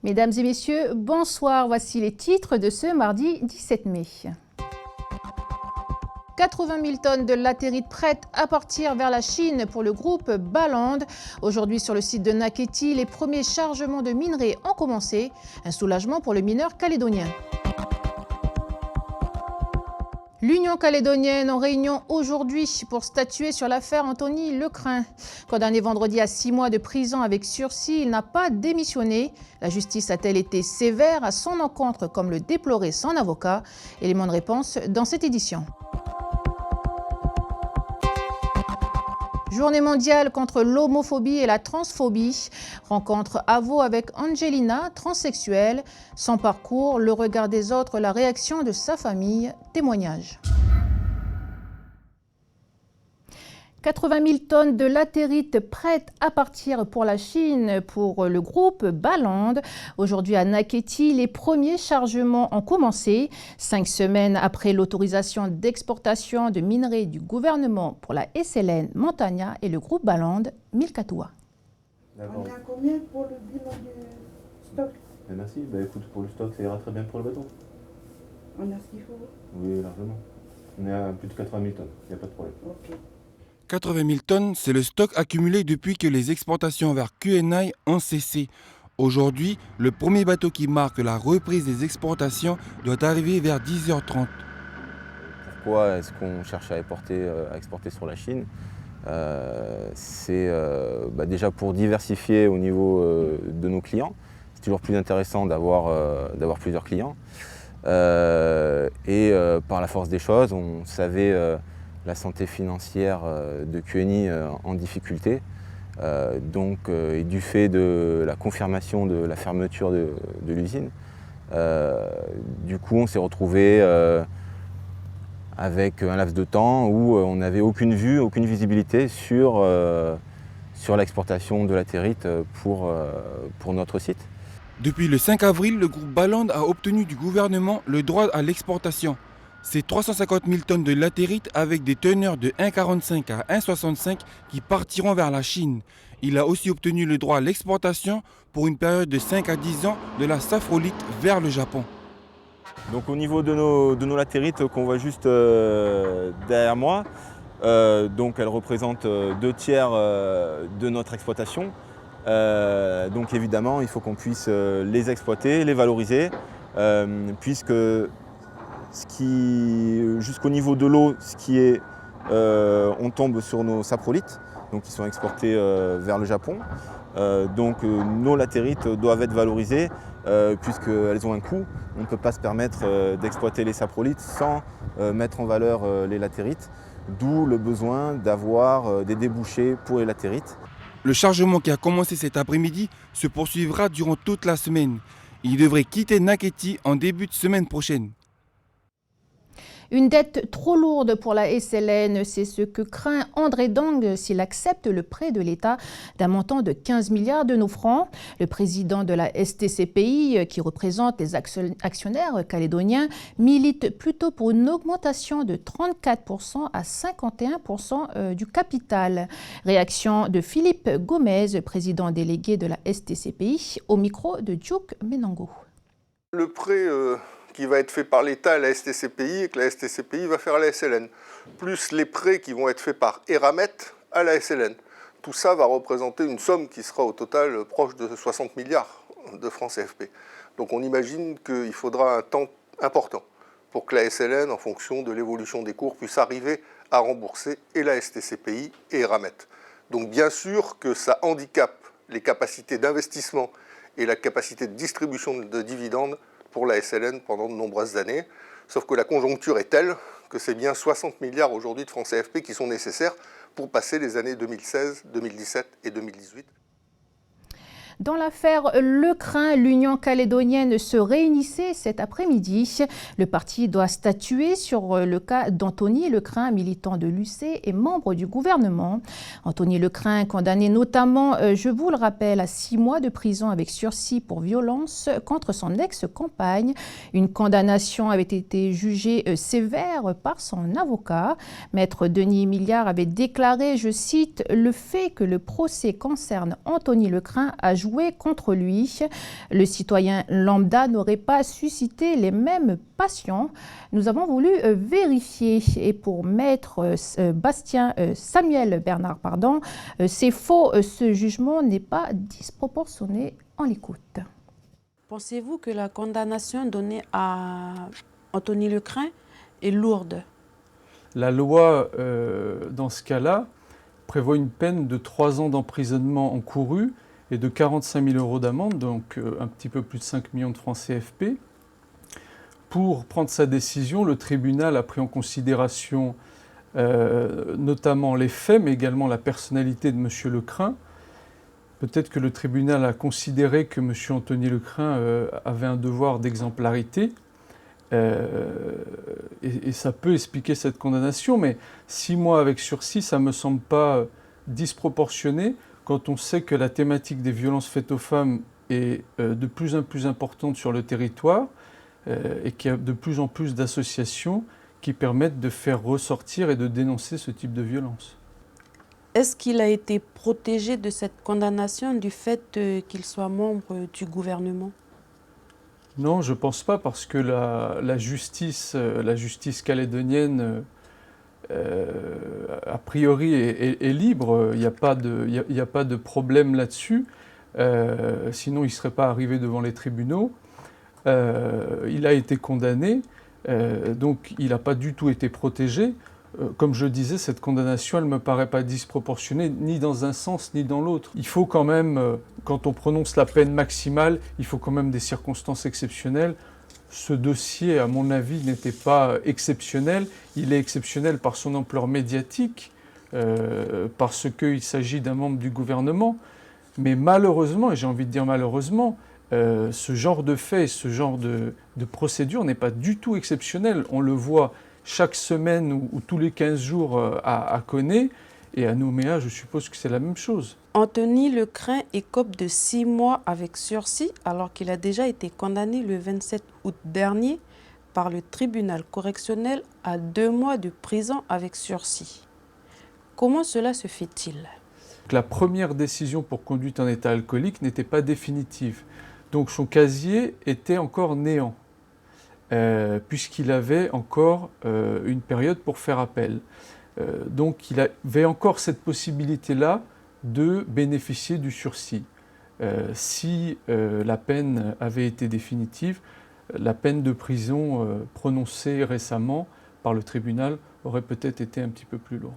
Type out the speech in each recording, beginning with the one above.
Mesdames et messieurs, bonsoir. Voici les titres de ce mardi 17 mai. 80 000 tonnes de latérite prêtes à partir vers la Chine pour le groupe Baland. Aujourd'hui, sur le site de Naketi, les premiers chargements de minerais ont commencé. Un soulagement pour le mineur calédonien. L'Union calédonienne en réunion aujourd'hui pour statuer sur l'affaire Anthony Lecrin. Condamné vendredi à 6 mois de prison avec sursis, il n'a pas démissionné. La justice a-t-elle été sévère à son encontre comme le déplorait son avocat? Élément de réponse dans cette édition. Journée mondiale contre l'homophobie et la transphobie. Rencontre à Vaud avec Angelina, transsexuelle. Son parcours, le regard des autres, la réaction de sa famille. Témoignage. 80 000 tonnes de latérite prêtes à partir pour la Chine pour le groupe Baland. Aujourd'hui à Naketi, les premiers chargements ont commencé. 5 semaines après l'autorisation d'exportation de minerais du gouvernement pour la SLN Montagna et le groupe Baland, Milkatoua. On est à combien pour le bilan du stock? Merci. Écoute, pour le stock, ça ira très bien pour le bateau. On a ce qu'il faut? Oui, largement. On est à plus de 80 000 tonnes, il n'y a pas de problème. Ok. 80 000 tonnes, c'est le stock accumulé depuis que les exportations vers QNI ont cessé. Aujourd'hui, le premier bateau qui marque la reprise des exportations doit arriver vers 10h30. Pourquoi est-ce qu'on cherche à exporter sur la Chine? C'est déjà pour diversifier au niveau de nos clients. C'est toujours plus intéressant d'avoir plusieurs clients. Par la force des choses, on savait la santé financière de QNI en difficulté. Et du fait de la confirmation de la fermeture de l'usine, du coup on s'est retrouvé avec un laps de temps où on n'avait aucune vue, aucune visibilité sur l'exportation de latérite pour notre site. Depuis le 5 avril, le groupe Baland a obtenu du gouvernement le droit à l'exportation. C'est 350 000 tonnes de latérite avec des teneurs de 1,45 à 1,65 qui partiront vers la Chine. Il a aussi obtenu le droit à l'exportation pour une période de 5 à 10 ans de la saphrolite vers le Japon. Donc au niveau de nos latérites qu'on voit juste derrière moi, donc elles représentent 2/3 de notre exploitation. Donc évidemment, il faut qu'on puisse les exploiter, les valoriser, puisque jusqu'au niveau de l'eau, on tombe sur nos saprolites, donc qui sont exportés vers le Japon. Donc nos latérites doivent être valorisées puisqu'elles ont un coût. On ne peut pas se permettre d'exploiter les saprolites sans mettre en valeur les latérites, d'où le besoin d'avoir des débouchés pour les latérites. Le chargement qui a commencé cet après-midi se poursuivra durant toute la semaine. Il devrait quitter Naketi en début de semaine prochaine. Une dette trop lourde pour la SLN, c'est ce que craint André Dang s'il accepte le prêt de l'État d'un montant de 15 milliards de nos francs. Le président de la STCPI, qui représente les actionnaires calédoniens, milite plutôt pour une augmentation de 34% à 51% du capital. Réaction de Philippe Gomez, président délégué de la STCPI, au micro de Diouk Menango. Le prêt qui va être fait par l'État à la STCPI et que la STCPI va faire à la SLN, plus les prêts qui vont être faits par Eramet à la SLN. Tout ça va représenter une somme qui sera au total proche de 60 milliards de francs CFP. Donc on imagine qu'il faudra un temps important pour que la SLN, en fonction de l'évolution des cours, puisse arriver à rembourser et la STCPI et Eramet. Donc bien sûr que ça handicape les capacités d'investissement et la capacité de distribution de dividendes pour la SLN pendant de nombreuses années, sauf que la conjoncture est telle que c'est bien 60 milliards aujourd'hui de francs CFP qui sont nécessaires pour passer les années 2016, 2017 et 2018. Dans l'affaire Lecrin, l'Union calédonienne se réunissait cet après-midi. Le parti doit statuer sur le cas d'Anthony Lecrin, militant de l'UC et membre du gouvernement. Anthony Lecrin, condamné notamment, je vous le rappelle, à 6 mois de prison avec sursis pour violence contre son ex-compagne. Une condamnation avait été jugée sévère par son avocat. Maître Denis Milliard avait déclaré, je cite, « Le fait que le procès concerne Anthony Lecrin a joué joué contre lui. Le citoyen lambda n'aurait pas suscité les mêmes passions. Nous avons voulu vérifier et pour maître Samuel Bernard, c'est faux, ce jugement n'est pas disproportionné. On l'écoute. Pensez-vous que la condamnation donnée à Anthony Lecrin est lourde? La loi, dans ce cas-là, prévoit une peine de 3 ans d'emprisonnement encouru et de 45 000 € d'amende, donc un petit peu plus de 5 millions de francs CFP. Pour prendre sa décision, le tribunal a pris en considération notamment les faits, mais également la personnalité de M. Lecrin. Peut-être que le tribunal a considéré que M. Anthony Lecrin avait un devoir d'exemplarité, et ça peut expliquer cette condamnation, mais 6 mois avec sursis, ça ne me semble pas disproportionné quand on sait que la thématique des violences faites aux femmes est de plus en plus importante sur le territoire et qu'il y a de plus en plus d'associations qui permettent de faire ressortir et de dénoncer ce type de violence. Est-ce qu'il a été protégé de cette condamnation du fait qu'il soit membre du gouvernement? Non, je ne pense pas, parce que la justice calédonienne, a priori, est libre. Il n'y a pas de problème là-dessus. Sinon, il ne serait pas arrivé devant les tribunaux. Il a été condamné, donc il n'a pas du tout été protégé. Comme je disais, cette condamnation, elle ne me paraît pas disproportionnée, ni dans un sens, ni dans l'autre. Il faut quand même, quand on prononce la peine maximale, il faut quand même des circonstances exceptionnelles. Ce dossier, à mon avis, n'était pas exceptionnel. Il est exceptionnel par son ampleur médiatique, parce qu'il s'agit d'un membre du gouvernement. Mais malheureusement, et j'ai envie de dire malheureusement, ce genre de fait, ce genre de procédure n'est pas du tout exceptionnel. On le voit chaque semaine ou tous les 15 jours à Koné, et à Nouméa, je suppose que c'est la même chose. Anthony Lecrin écope de 6 mois avec sursis, alors qu'il a déjà été condamné le 27 août dernier par le tribunal correctionnel à 2 mois de prison avec sursis. Comment cela se fait-il? La première décision pour conduite en état alcoolique n'était pas définitive. Donc son casier était encore néant, puisqu'il avait encore une période pour faire appel. Donc il avait encore cette possibilité-là de bénéficier du sursis. Si la peine avait été définitive, la peine de prison prononcée récemment par le tribunal aurait peut-être été un petit peu plus lourde.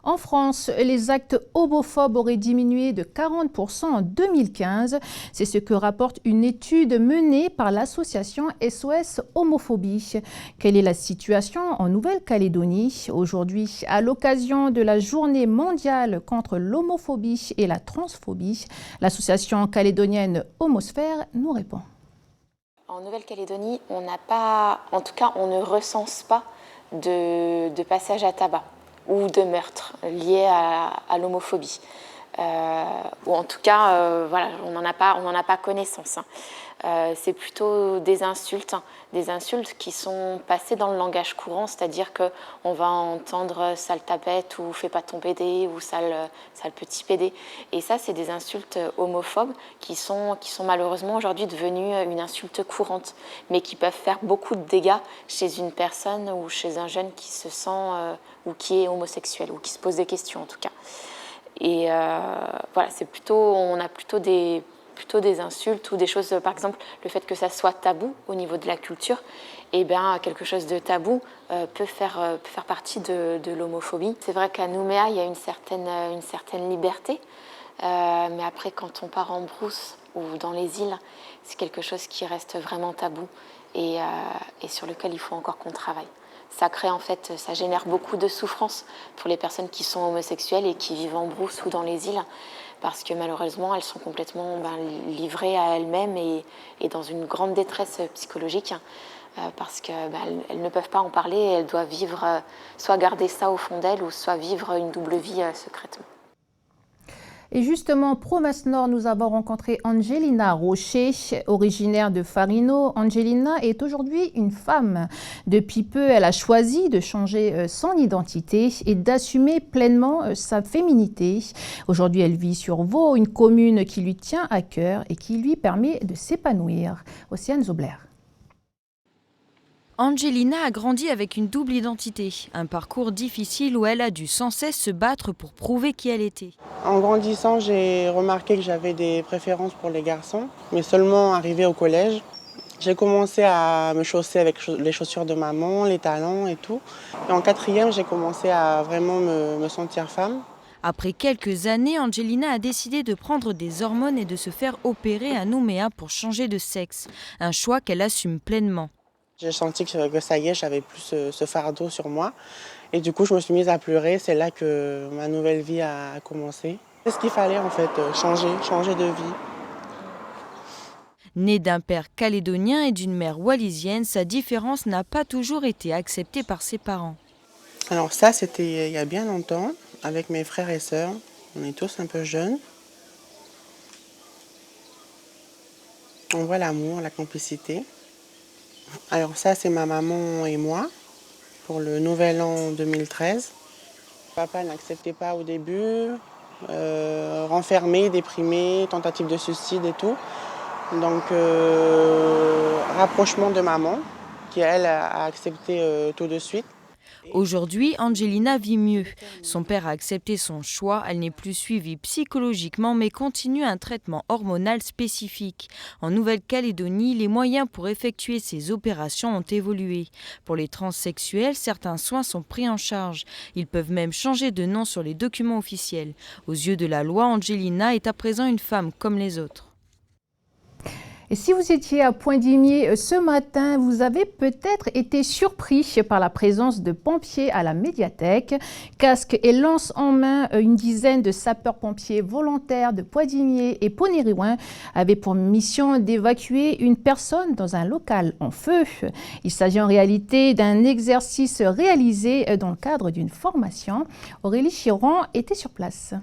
En France, les actes homophobes auraient diminué de 40% en 2015. C'est ce que rapporte une étude menée par l'association SOS Homophobie. Quelle est la situation en Nouvelle-Calédonie aujourd'hui, à l'occasion de la journée mondiale contre l'homophobie et la transphobie? L'association calédonienne Homosphère nous répond. En Nouvelle-Calédonie, on n'a pas, en tout cas, on ne recense pas de passage à tabac ou de meurtres liés à l'homophobie. Ou en tout cas, voilà, on n'en a pas connaissance. C'est plutôt des insultes qui sont passées dans le langage courant, c'est-à-dire qu'on va entendre « sale tapette » ou « fais pas ton PD » ou « sale petit PD ». Et ça, c'est des insultes homophobes qui sont malheureusement aujourd'hui devenues une insulte courante, mais qui peuvent faire beaucoup de dégâts chez une personne ou chez un jeune qui se sent ou qui est homosexuel ou qui se pose des questions en tout cas. Et voilà, on a plutôt des insultes ou des choses, par exemple le fait que ça soit tabou au niveau de la culture, et bien quelque chose de tabou peut faire partie de l'homophobie. C'est vrai qu'à Nouméa, il y a une certaine liberté, mais après quand on part en brousse ou dans les îles, c'est quelque chose qui reste vraiment tabou et sur lequel il faut encore qu'on travaille. Ça génère beaucoup de souffrance pour les personnes qui sont homosexuelles et qui vivent en brousse ou dans les îles, parce que malheureusement, elles sont complètement livrées à elles-mêmes et dans une grande détresse psychologique, parce qu'elles ne peuvent pas en parler, et elles doivent vivre, soit garder ça au fond d'elles, ou soit vivre une double vie secrètement. Et justement, Province Nord, nous avons rencontré Angelina Rocher, originaire de Farino. Angelina est aujourd'hui une femme. Depuis peu, elle a choisi de changer son identité et d'assumer pleinement sa féminité. Aujourd'hui, elle vit sur Vaud, une commune qui lui tient à cœur et qui lui permet de s'épanouir. Océane Zobler. Angelina a grandi avec une double identité, un parcours difficile où elle a dû sans cesse se battre pour prouver qui elle était. En grandissant, j'ai remarqué que j'avais des préférences pour les garçons, mais seulement arrivé au collège, j'ai commencé à me chausser avec les chaussures de maman, les talons et tout. Et en quatrième, j'ai commencé à vraiment me sentir femme. Après quelques années, Angelina a décidé de prendre des hormones et de se faire opérer à Nouméa pour changer de sexe, un choix qu'elle assume pleinement. J'ai senti que ça y est, j'avais plus ce fardeau sur moi. Et du coup, je me suis mise à pleurer. C'est là que ma nouvelle vie a commencé. C'est ce qu'il fallait en fait, changer de vie. Née d'un père calédonien et d'une mère wallisienne, sa différence n'a pas toujours été acceptée par ses parents. Alors ça, c'était il y a bien longtemps, avec mes frères et sœurs. On est tous un peu jeunes. On voit l'amour, la complicité. Alors ça, c'est ma maman et moi, pour le nouvel an 2013. Papa n'acceptait pas au début, renfermé, déprimé, tentative de suicide et tout. Donc, rapprochement de maman, qui elle a accepté tout de suite. Aujourd'hui, Angelina vit mieux. Son père a accepté son choix. Elle n'est plus suivie psychologiquement, mais continue un traitement hormonal spécifique. En Nouvelle-Calédonie, les moyens pour effectuer ces opérations ont évolué. Pour les transsexuels, certains soins sont pris en charge. Ils peuvent même changer de nom sur les documents officiels. Aux yeux de la loi, Angelina est à présent une femme comme les autres. Et si vous étiez à Poindimier ce matin, vous avez peut-être été surpris par la présence de pompiers à la médiathèque. Casque et lance en main, une dizaine de sapeurs-pompiers volontaires de Poindimier et Ponériouin avaient pour mission d'évacuer une personne dans un local en feu. Il s'agit en réalité d'un exercice réalisé dans le cadre d'une formation. Aurélie Chiron était sur place.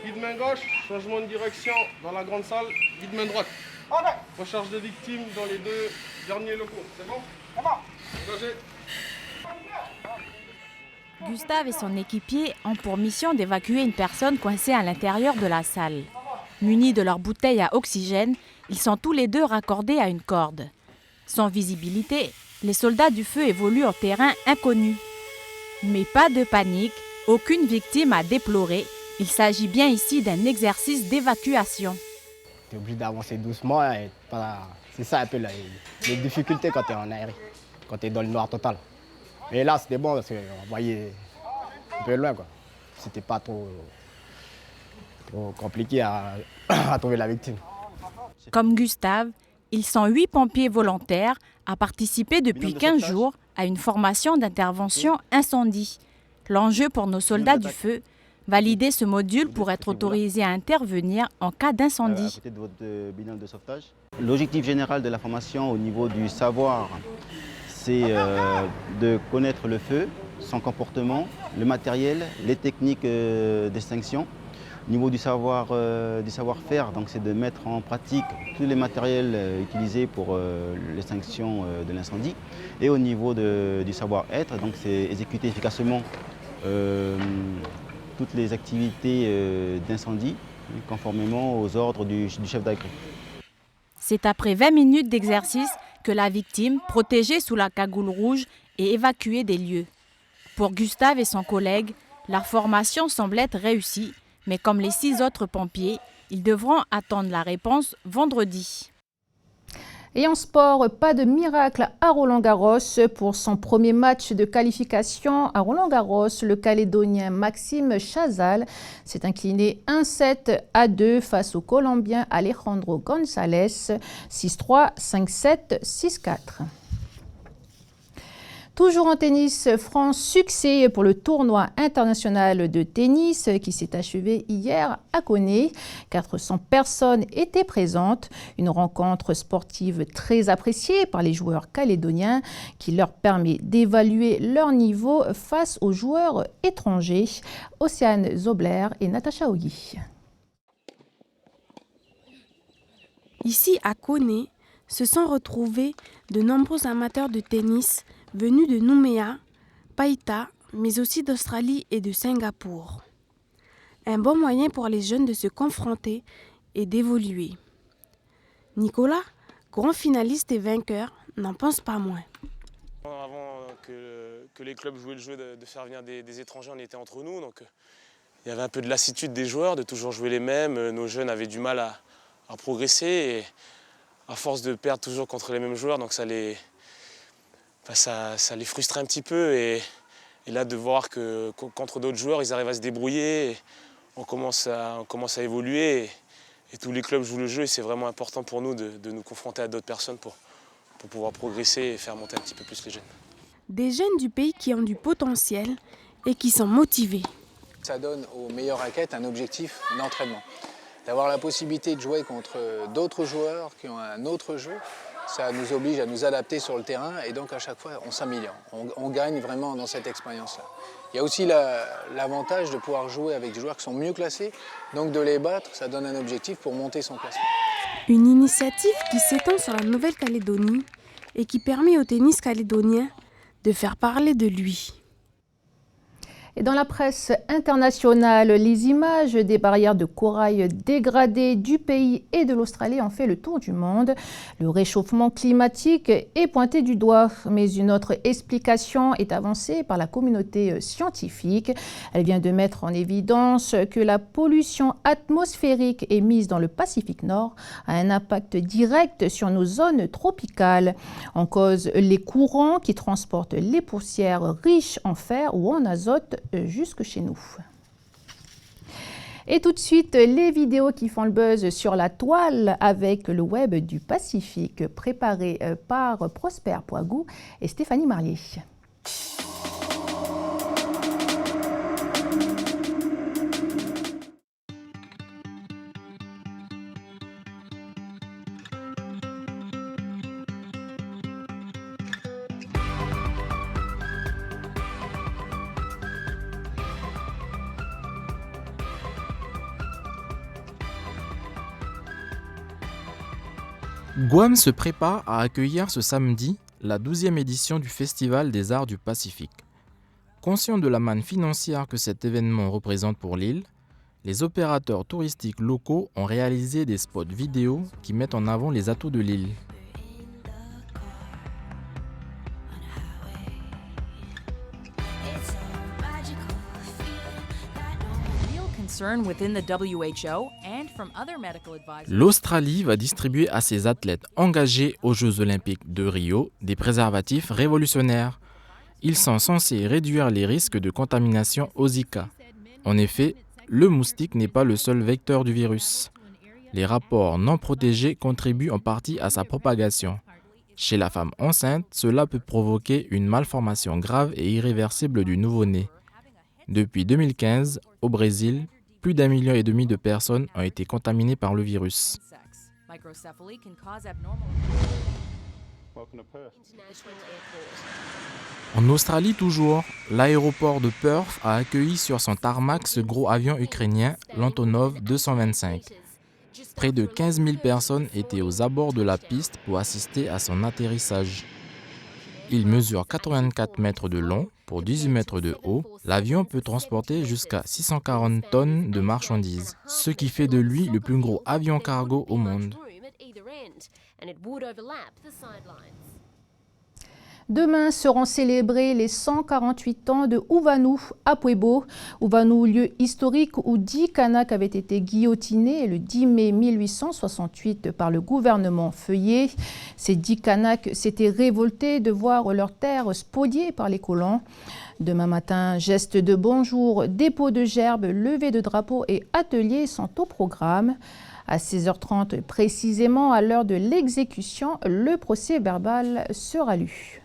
Guide main gauche, changement de direction dans la grande salle, guide main droite. Recherche de victimes dans les deux derniers locaux. C'est bon? Engagé. Gustave et son équipier ont pour mission d'évacuer une personne coincée à l'intérieur de la salle. Munis de leur bouteille à oxygène, ils sont tous les deux raccordés à une corde. Sans visibilité, les soldats du feu évoluent en terrain inconnu. Mais pas de panique, aucune victime à déplorer. Il s'agit bien ici d'un exercice d'évacuation. Tu es obligé d'avancer doucement. C'est ça un peu les difficultés quand tu es en aérien, quand tu es dans le noir total. Mais là, c'était bon parce qu'on voyait un peu loin. C'était pas trop compliqué à trouver la victime. Comme Gustave, ils sont 8 pompiers volontaires à participer depuis 15 jours à une formation d'intervention incendie. L'enjeu pour nos soldats du feu, valider ce module pour être autorisé à intervenir en cas d'incendie. À côté de votre bilan de sauvetage. L'objectif général de la formation au niveau du savoir, c'est de connaître le feu, son comportement, le matériel, les techniques d'extinction. Au niveau du savoir-faire, c'est de mettre en pratique tous les matériels utilisés pour l'extinction de l'incendie. Et au niveau du savoir-être, c'est exécuter efficacement toutes les activités d'incendie, conformément aux ordres du chef d'agré. C'est après 20 minutes d'exercice que la victime, protégée sous la cagoule rouge, est évacuée des lieux. Pour Gustave et son collègue, la formation semble être réussie, mais comme les 6 autres pompiers, ils devront attendre la réponse vendredi. Et en sport, pas de miracle à Roland-Garros. Pour son premier match de qualification à Roland-Garros, le Calédonien Maxime Chazal s'est incliné 1-7-2 face au Colombien Alejandro González, 6-3, 5-7, 6-4. Toujours en tennis, France, succès pour le tournoi international de tennis qui s'est achevé hier à Koné. 400 personnes étaient présentes. Une rencontre sportive très appréciée par les joueurs calédoniens qui leur permet d'évaluer leur niveau face aux joueurs étrangers. Océane Zobler et Natacha Ogi. Ici, à Koné, se sont retrouvés de nombreux amateurs de tennis venus de Nouméa, Païta, mais aussi d'Australie et de Singapour. Un bon moyen pour les jeunes de se confronter et d'évoluer. Nicolas, grand finaliste et vainqueur, n'en pense pas moins. Avant que les clubs jouaient le jeu de faire venir des étrangers, on était entre nous. Donc il y avait un peu de lassitude des joueurs, de toujours jouer les mêmes. Nos jeunes avaient du mal à progresser. Et à force de perdre toujours contre les mêmes joueurs, donc ça les frustrait un petit peu. Et là, de voir qu'entre d'autres joueurs, ils arrivent à se débrouiller. Et on commence à évoluer. Et tous les clubs jouent le jeu. Et c'est vraiment important pour nous de nous confronter à d'autres personnes pour pouvoir progresser et faire monter un petit peu plus les jeunes. Des jeunes du pays qui ont du potentiel et qui sont motivés. Ça donne aux meilleures raquettes un objectif d'entraînement. D'avoir la possibilité de jouer contre d'autres joueurs qui ont un autre jeu, ça nous oblige à nous adapter sur le terrain et donc à chaque fois on s'améliore. On gagne vraiment dans cette expérience-là. Il y a aussi l'avantage de pouvoir jouer avec des joueurs qui sont mieux classés, donc de les battre, ça donne un objectif pour monter son classement. Une initiative qui s'étend sur la Nouvelle-Calédonie et qui permet au tennis calédonien de faire parler de lui. Et dans la presse internationale, les images des barrières de corail dégradées du pays et de l'Australie ont fait le tour du monde. Le réchauffement climatique est pointé du doigt, mais une autre explication est avancée par la communauté scientifique. Elle vient de mettre en évidence que la pollution atmosphérique émise dans le Pacifique Nord a un impact direct sur nos zones tropicales. En cause, les courants qui transportent les poussières riches en fer ou en azote jusque chez nous. Et tout de suite, les vidéos qui font le buzz sur la toile avec le web du Pacifique, préparées par Prosper Poigou et Stéphanie Marlier. Guam se prépare à accueillir ce samedi la 12e édition du Festival des Arts du Pacifique. Conscients de la manne financière que cet événement représente pour l'île, les opérateurs touristiques locaux ont réalisé des spots vidéo qui mettent en avant les atouts de l'île. L'Australie va distribuer à ses athlètes engagés aux Jeux Olympiques de Rio des préservatifs révolutionnaires. Ils sont censés réduire les risques de contamination au Zika. En effet, le moustique n'est pas le seul vecteur du virus. Les rapports non protégés contribuent en partie à sa propagation. Chez la femme enceinte, cela peut provoquer une malformation grave et irréversible du nouveau-né. Depuis 2015, au Brésil, plus d'1,5 million de personnes ont été contaminées par le virus. En Australie toujours, l'aéroport de Perth a accueilli sur son tarmac ce gros avion ukrainien, l'Antonov 225. Près de 15 000 personnes étaient aux abords de la piste pour assister à son atterrissage. Il mesure 84 mètres de long pour 18 mètres de haut. L'avion peut transporter jusqu'à 640 tonnes de marchandises, ce qui fait de lui le plus gros avion cargo au monde. Demain seront célébrés les 148 ans de Uvanu à Pueblo. Uvanu, lieu historique où 10 Kanaks avaient été guillotinés le 10 mai 1868 par le gouvernement Feuillet. Ces 10 Kanaks s'étaient révoltés de voir leurs terres spoliées par les colons. Demain matin, geste de bonjour, dépôt de gerbes, levée de drapeaux et ateliers sont au programme. À 16h30 précisément, à l'heure de l'exécution, le procès verbal sera lu.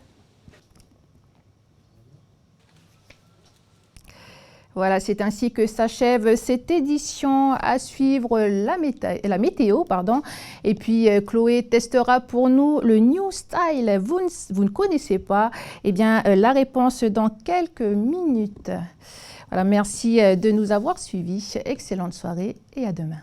Voilà, c'est ainsi que s'achève cette édition. À suivre la météo. Et puis, Chloé testera pour nous le New Style. Vous ne connaissez pas? Eh bien, la réponse dans quelques minutes. Voilà, merci de nous avoir suivis. Excellente soirée et à demain.